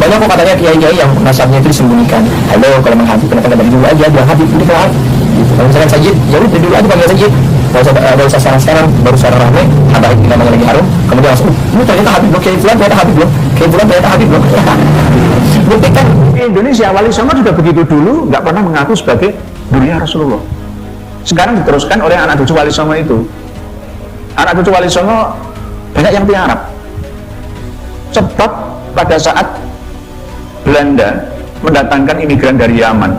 Banyak kok katanya kiai-kiai yang nasabnya itu disembunyikan. Halo, kalau Mang Habib kenapa nggak dari dulu aja bilang Habib udah kelar. Gitu. Kalau misalkan Sajid, ya udah dari dulu aja panggil Sajid. Gak usah sekarang, baru sekarang rame, Habaib namanya lagi harum, kemudian langsung, ini ternyata Habib loh, Kiai Fulan ternyata Habib loh, Kiai Fulan ternyata Habib loh. Bukti kan di Indonesia Wali Songo juga begitu dulu, nggak pernah mengaku sebagai durinya Rasulullah. Sekarang diteruskan oleh anak cucu Wali Songo itu. Anak cucu Wali Songo banyak yang tiarap. Sebab pada saat Belanda mendatangkan imigran dari Yaman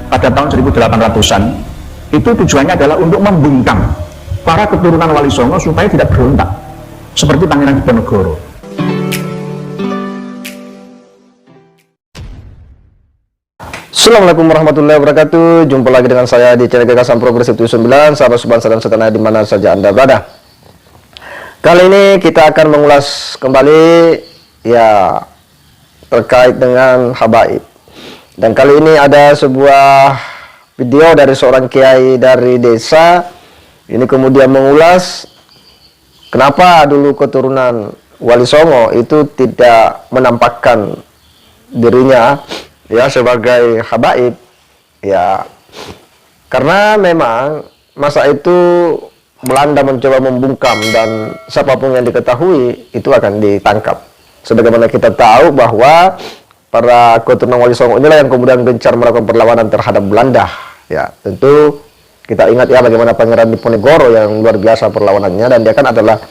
pada tahun 1800-an, itu tujuannya adalah untuk membungkam para keturunan Wali Songo supaya tidak berontak seperti Pangeran Diponegoro. Assalamualaikum warahmatullahi wabarakatuh. Jumpa lagi dengan saya di channel Gagasan Progresif 79, sahabat sebangsa dan setanah di mana saja Anda berada. Kali ini kita akan mengulas kembali ya terkait dengan habaib. Dan kali ini ada sebuah video dari seorang kiai dari desa. Ini kemudian mengulas kenapa dulu keturunan Wali Songo itu tidak menampakkan dirinya ya sebagai habaib, ya karena memang masa itu Belanda mencoba membungkam dan siapapun yang diketahui itu akan ditangkap. Sebagaimana kita tahu bahwa para keturunan Wali Songo inilah yang kemudian gencar melakukan perlawanan terhadap Belanda. Ya tentu kita ingat ya bagaimana Pangeran Diponegoro yang luar biasa perlawanannya, dan dia kan adalah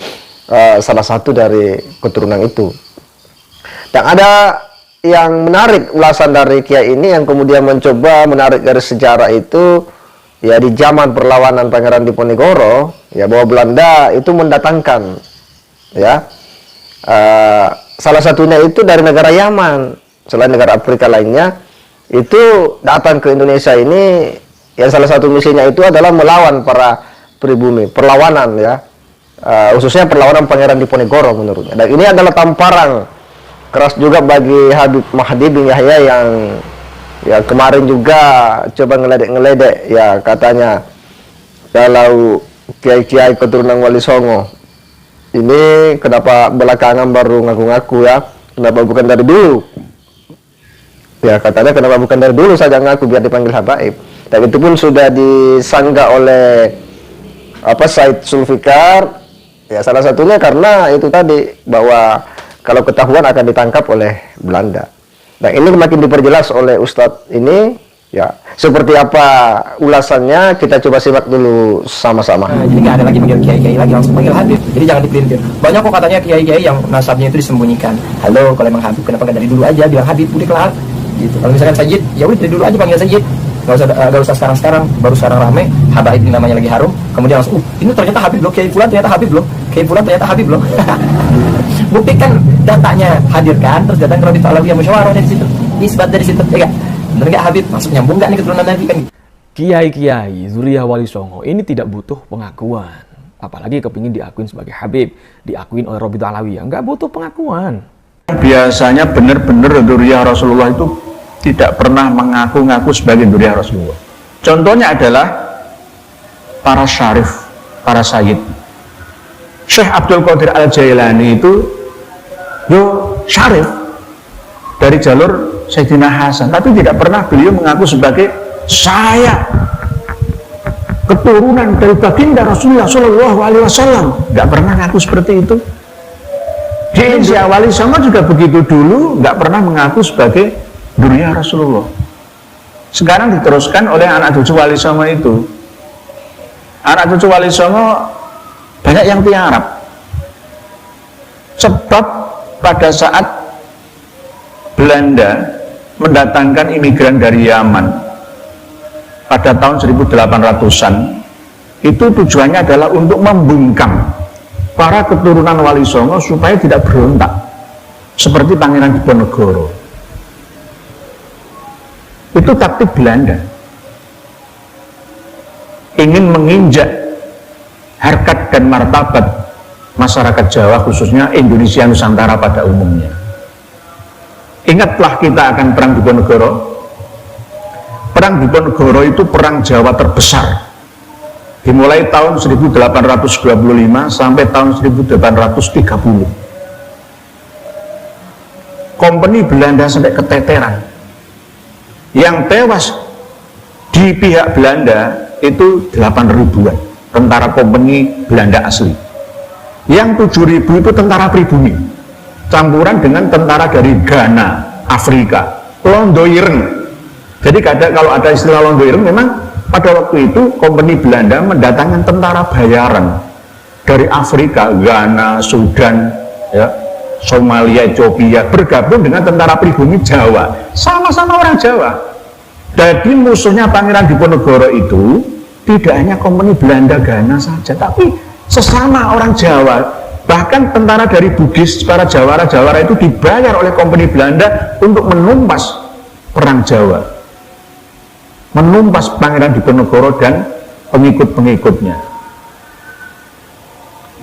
salah satu dari keturunan itu. Dan ada yang menarik ulasan dari kiai ini yang kemudian mencoba menarik dari sejarah itu ya di zaman perlawanan Pangeran Diponegoro ya bahwa Belanda itu mendatangkan ya salah satunya itu dari negara Yaman, selain negara Afrika lainnya itu datang ke Indonesia ini yang salah satu misinya itu adalah melawan para pribumi, perlawanan ya khususnya perlawanan Pangeran Diponegoro menurutnya. Dan ini adalah tamparan keras juga bagi Habib Mahdi bin Yahya yang ya kemarin juga coba ngeledek ya katanya kalau kiai-kiai keturunan Wali Songo ini kenapa belakangan baru ngaku-ngaku ya, kenapa bukan dari dulu ya, katanya kenapa bukan dari dulu saja ngaku biar dipanggil habaib. Dan itu pun sudah disanggah oleh Said Zulfikar ya, salah satunya karena itu tadi bahwa kalau ketahuan akan ditangkap oleh Belanda. Nah ini makin diperjelas oleh Ustadz ini ya, seperti apa ulasannya kita coba simak dulu sama-sama. Jadi nggak ada lagi panggil kiai-kiai lagi, langsung panggil Habib. Jadi jangan dipelintir. Banyak kok katanya kiai-kiai yang nasabnya itu disembunyikan. Halo, kalau emang Habib kenapa nggak dari dulu aja bilang Habib udah kelar. Gitu. Kalau misalkan Sajid, ya udah dari dulu aja panggil Sajid. Gak usah sekarang, baru sekarang rame, Habaib ini namanya lagi harum, kemudian langsung, ini ternyata Habib loh, Kiai Fulan ternyata Habib loh, Kiai Fulan ternyata Habib loh. Buktikan datanya hadirkan, terus datang ke Rabitul Alawiyah Musyawarah dari situ, isbat dari situ, ya bener nggak Habib, masuk nyambung nggak nih keturunan Nabi kan? Kiai-kiai Zuriyah Wali Songo ini tidak butuh pengakuan, apalagi kepingin diakuin sebagai Habib, diakuin oleh Rabitul Alawiyah, nggak butuh pengakuan. Biasanya benar-benar Zuriyah Rasulullah itu tidak pernah mengaku-ngaku sebagai Zuriyah Rasulullah. Contohnya adalah para syarif, para sayyid. Syekh Abdul Qadir Al-Jailani itu syarif dari jalur Sayyidina Hasan, tapi tidak pernah beliau mengaku sebagai saya keturunan dari baginda Rasulullah Shallallahu Alaihi Wasallam. Nggak pernah ngaku seperti itu. Di Indonesia Wali Songo juga begitu dulu, nggak pernah mengaku sebagai Duriya Rasulullah. Sekarang diteruskan oleh anak cucu Wali Songo itu. Anak cucu Wali Songo banyak yang tiarap. Sebab pada saat Belanda mendatangkan imigran dari Yaman pada tahun 1800-an, itu tujuannya adalah untuk membungkam para keturunan Wali Songo supaya tidak berontak seperti Pangeran Diponegoro. Itu taktik Belanda, ingin menginjak harkat dan martabat masyarakat Jawa, khususnya Indonesia Nusantara pada umumnya. Ingatlah kita akan perang Diponegoro. Perang Diponegoro itu perang Jawa terbesar, dimulai tahun 1825 sampai tahun 1830. kompeni Belanda sampai keteteran. Yang tewas di pihak Belanda itu 8 ribuan tentara kompeni Belanda asli. Yang 7.000 itu tentara pribumi, campuran dengan tentara dari Ghana, Afrika, Londoireng. Jadi kalau ada istilah Londoireng, memang pada waktu itu kompeni Belanda mendatangkan tentara bayaran dari Afrika, Ghana, Sudan, ya, Somalia, Ethiopia, bergabung dengan tentara pribumi Jawa, sama-sama orang Jawa. Jadi musuhnya Pangeran Diponegoro itu tidak hanya kompeni Belanda Ghana saja, tapi sesama orang Jawa. Bahkan tentara dari Bugis, para Jawara-Jawara itu dibayar oleh kompeni Belanda untuk menumpas perang Jawa, menumpas Pangeran Diponegoro dan pengikut-pengikutnya.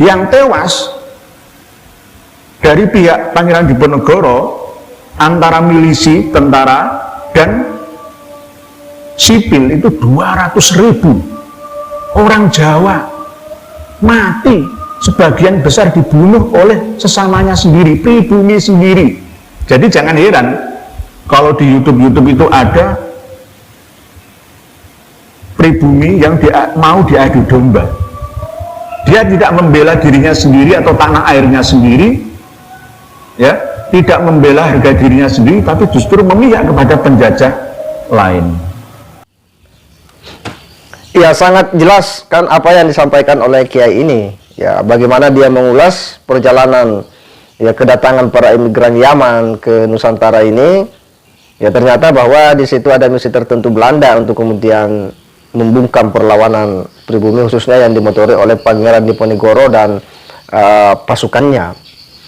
Yang tewas dari pihak Pangeran Diponegoro antara milisi, tentara, dan sipil itu 200.000 orang Jawa mati, sebagian besar dibunuh oleh sesamanya sendiri, pribumi sendiri. Jadi jangan heran kalau di YouTube itu ada pribumi yang mau diadu domba. Dia tidak membela dirinya sendiri atau tanah airnya sendiri, ya, tidak membela harga dirinya sendiri, tapi justru memihak kepada penjajah lain. Ya, sangat jelas kan apa yang disampaikan oleh Kiai ini. Ya, bagaimana dia mengulas perjalanan ya kedatangan para imigran Yaman ke Nusantara ini. Ya, ternyata bahwa di situ ada misi tertentu Belanda untuk kemudian membungkam perlawanan pribumi, khususnya yang dimotori oleh Pangeran Diponegoro dan pasukannya.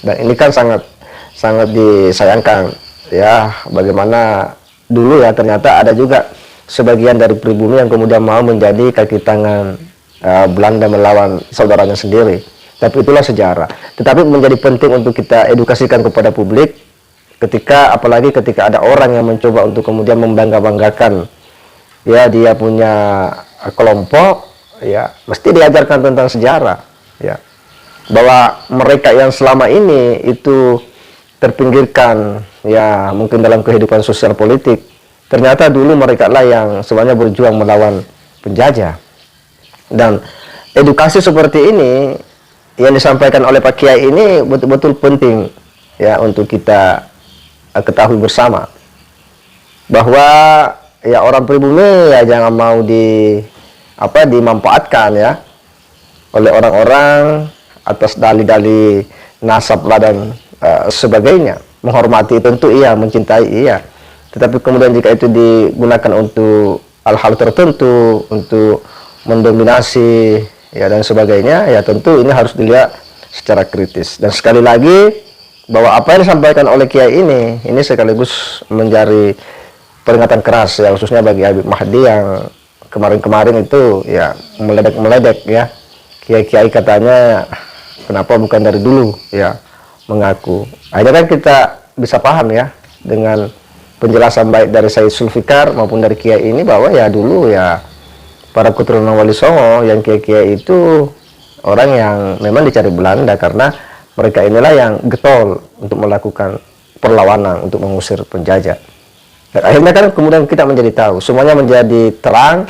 Dan ini kan sangat disayangkan ya, bagaimana dulu ya ternyata ada juga sebagian dari pribumi yang kemudian mau menjadi kaki tangan Belanda melawan saudaranya sendiri. Tapi itulah sejarah. Tetapi menjadi penting untuk kita edukasikan kepada publik, apalagi ketika ada orang yang mencoba untuk kemudian membangga-banggakan ya dia punya kelompok, ya mesti diajarkan tentang sejarah, ya bahwa mereka yang selama ini itu terpinggirkan ya mungkin dalam kehidupan sosial politik, ternyata dulu mereka lah yang sebenarnya berjuang melawan penjajah. Dan edukasi seperti ini yang disampaikan oleh Pak Kiai ini betul-betul penting ya untuk kita ketahui bersama, bahwa ya orang pribumi ya jangan mau dimanfaatkan ya oleh orang-orang atas dalih-dalih nasab lah dan sebagainya. Menghormati tentu iya, mencintai iya, tetapi kemudian jika itu digunakan untuk hal-hal tertentu, untuk mendominasi ya dan sebagainya, ya tentu ini harus dilihat secara kritis. Dan sekali lagi bahwa apa yang disampaikan oleh Kiai ini sekaligus menjadi peringatan keras ya, khususnya bagi Habib Mahdi yang kemarin-kemarin itu ya meledek ya. Kiai-kiai katanya kenapa bukan dari dulu ya mengaku. Akhirnya kan kita bisa paham ya dengan penjelasan baik dari Sayyid Zulfikar maupun dari Kiai ini, bahwa ya dulu ya para keturunan Wali Songo yang kiai-kiai itu orang yang memang dicari Belanda karena mereka inilah yang getol untuk melakukan perlawanan untuk mengusir penjajah. Dan akhirnya kan kemudian kita menjadi tahu, semuanya menjadi terang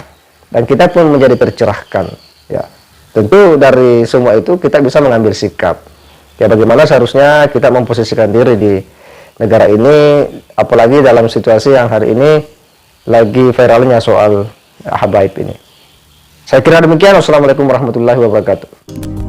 dan kita pun menjadi tercerahkan. Ya, tentu dari semua itu kita bisa mengambil sikap. Ya, bagaimana seharusnya kita memposisikan diri di negara ini, apalagi dalam situasi yang hari ini lagi viralnya soal habaib ini. Saya kira demikian. Wassalamualaikum warahmatullahi wabarakatuh.